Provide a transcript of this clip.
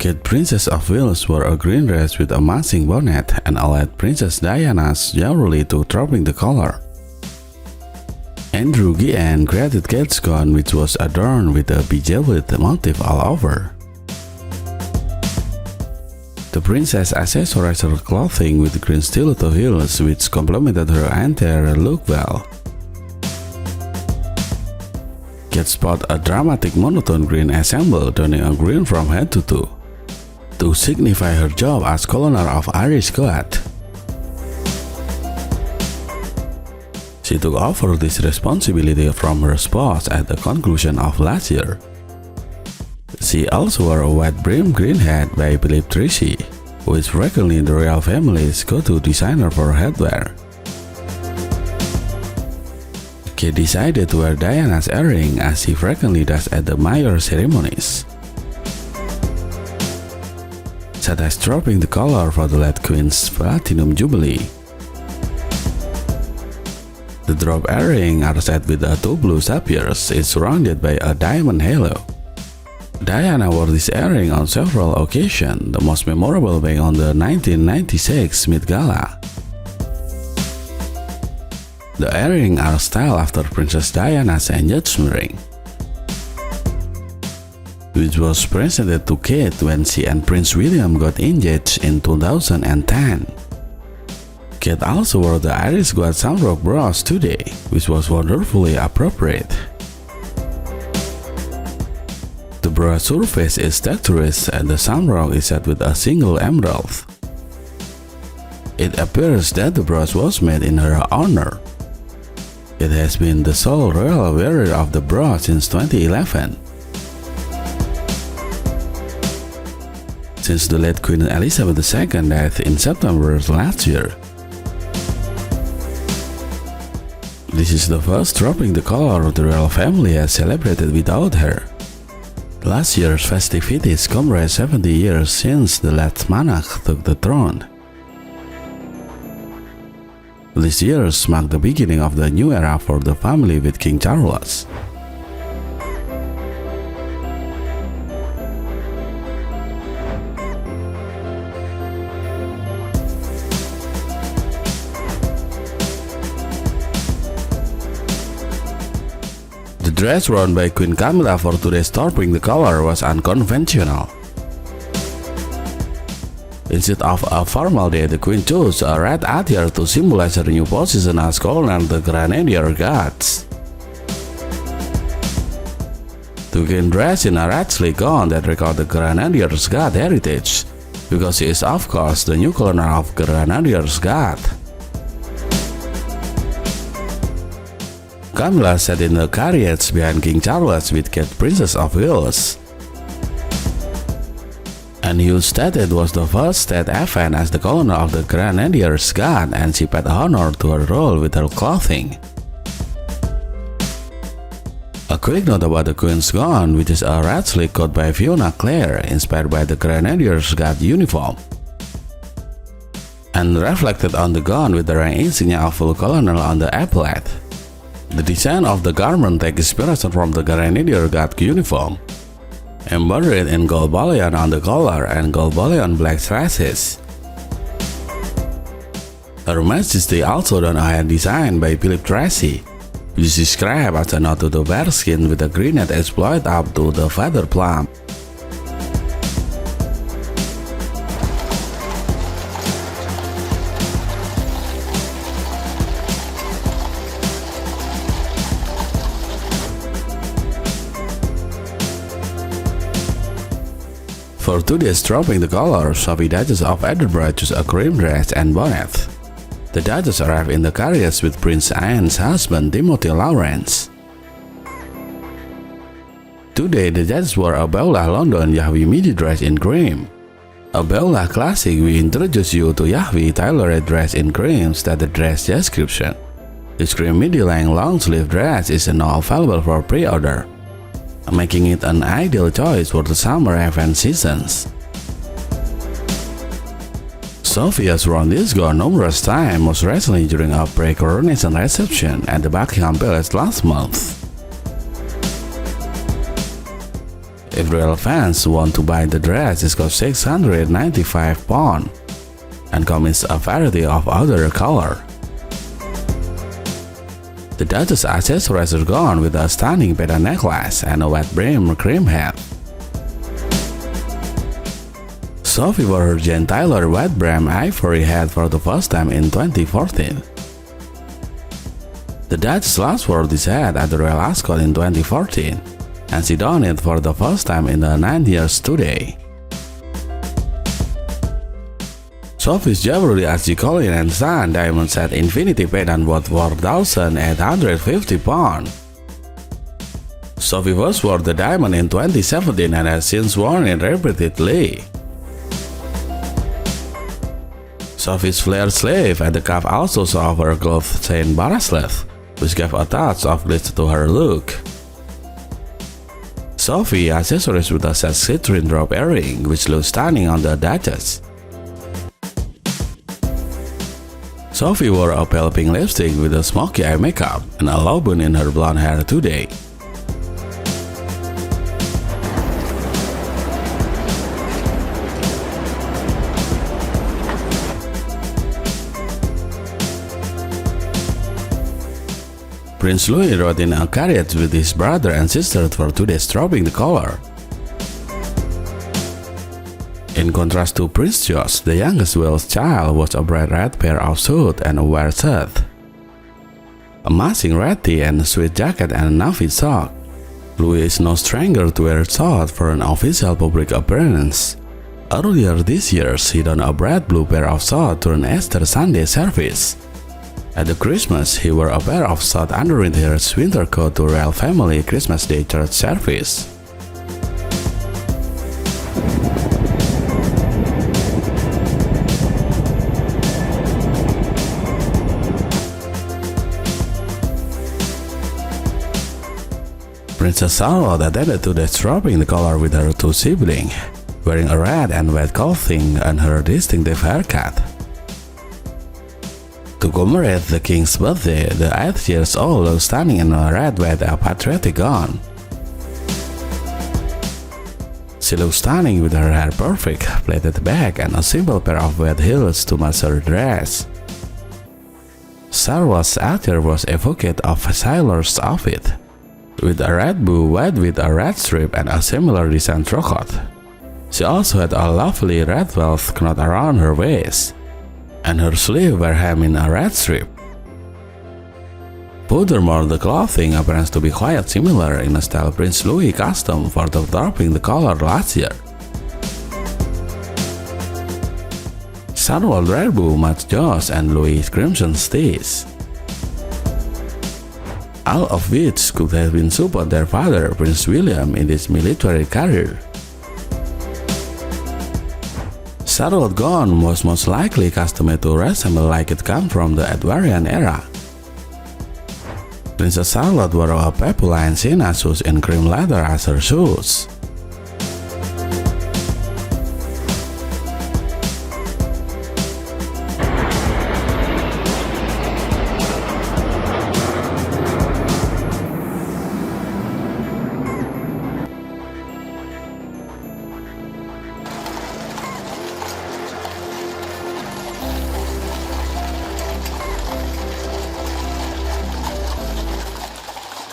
Kate Princess of Wales wore a green dress with a matching bonnet and allowed Princess Diana's jewelry to dropping the color. Andrew Guian created Kate's gown, which was adorned with a bejeweled motif all over. The princess accessorized her clothing with green stiletto heels, which complemented her entire look well. Kate sported a dramatic monotone green ensemble, donning a green from head to toe, to signify her job as colonel of Irish Guards. She took over this responsibility from her spouse at the conclusion of last year. She also wore a wide-brimmed green hat by Philip Treacy, who is frequently the royal family's go-to designer for headwear. Kate decided to wear Diana's earring as she frequently does at the major ceremonies, such as dropping the collar for the late Queen's Platinum Jubilee. The drop earring are set with two blue sapphires, is surrounded by a diamond halo. Diana wore this earring on several occasions, the most memorable being on the 1996 Met Gala. The earrings are styled after Princess Diana's engagement ring, which was presented to Kate when she and Prince William got engaged in 2010. Kate also wore the Irish Guards Shamrock brooch today, which was wonderfully appropriate. The brooch surface is textured and the shamrock is set with a single emerald. It appears that the brooch was made in her honor. It has been the sole royal wearer of the brooch since 2011. Since the late Queen Elizabeth II died in September last year. This is the first dropping the color the royal family has celebrated without her. Last year's festivities commemorate 70 years since the late monarch took the throne. These years mark the beginning of the new era for the family with King Charles. The dress worn by Queen Camilla for today's dropping the color was unconventional. Instead of a formal day, the Queen chose a red attire to symbolize her new position as colonel of the Grenadier Guards. The Queen dressed in a red sleek gown that records the Grenadier Guards heritage, because she is of course the new colonel of Grenadier Guards. Camilla sat in the carriage behind King Charles with Kate Princess of Wales. And Newstead was the first state event as the colonel of the Grenadier Guards, and she paid honor to her role with her clothing. A quick note about the Queen's gown, which is a red sleek coat by FIONA CLARE, inspired by the Grenadier Guards uniform, and reflected on the gown with the rank insignia of full colonel on the epaulette. The design of the garment takes inspiration from the Grenadier Guards uniform, embroidered in gold bullion on the collar and gold bullion black traces. Her Majesty also donned a hat designed by Philip Treacy, which is described as a nod to the bearskin with a green net exploited up to the feather plum. For today's dropping the color, Sophie Duchess of Edinburgh chose a cream dress and bonnet. The Duchess arrived in the carriage with Prince Anne's husband Timothy Lawrence. Today, the Duchess wore a BEULAH London Yahweh midi dress in cream. A BEULAH classic, we introduce you to Yahweh tailored dress in cream, stated dress description. This cream midi-length long-sleeve dress is now available for pre-order, making it an ideal choice for the summer event seasons. Sophie has worn this gown numerous times, most recently during a pre-coronation reception at the Buckingham Palace last month. If royal fans want to buy the dress, it costs £695 and comes in a variety of other colors. The Duchess' accessories are gone with a stunning beaded necklace and a wet brim cream hat. Sophie wore her Jane Taylor wet brim ivory hat for the first time in 2014. The Duchess last wore this hat at the Royal Ascot in 2014, and she donned it for the first time in the 9 years today. Sophie's jewelry as Colin and Son diamond set infinity pendant worth £4,850. Sophie first wore the diamond in 2017 and has since worn it repeatedly. Sophie's flare sleeve at the cuff also saw her gold chain bracelet, which gave a touch of glitz to her look. Sophie accessories with a set citrine drop earring, which looks stunning on the Duchess. Sophie wore a pale pink lipstick with a smoky eye makeup and a low bun in her blonde hair today. Prince Louis rode in a carriage with his brother and sister for 2 days dropping the collar. In contrast to Prince George, the youngest Welsh child wore a bright red pair of shoes and a white shirt, a matching red tee and a sweat jacket and a navy sock. Louis is no stranger to wear shorts for an official public appearance. Earlier this year, he donned a bright blue pair of shorts to an Easter Sunday service. At the Christmas, he wore a pair of shorts underneath his winter coat to royal family Christmas Day church service. Princess Charlotte attended to the dropping the collar with her 2 siblings, wearing a red and white clothing and her distinctive haircut. To commemorate the king's birthday, the 8-year-old looked stunning in a red with a patriotic gown. She looked stunning with her hair perfect, plaited back, and a simple pair of wet heels to match her dress. Charlotte's attire was evocative of a sailor's outfit, with a red bow white with a red strip and a similar design throughout. She also had a lovely red velvet knot around her waist, and her sleeves were hemmed in a red strip. Furthermore, the clothing appears to be quite similar in a style Prince Louis custom for the dropping the collar last year. Charlotte's red bow matched George and Louis' crimson stitch, all of which could have been support their father Prince William in his military career. Charlotte's gown was most likely custom-made to resemble like it came from the Edwardian era. Princess Charlotte wore a pepuline sienna shoes in cream leather as her shoes.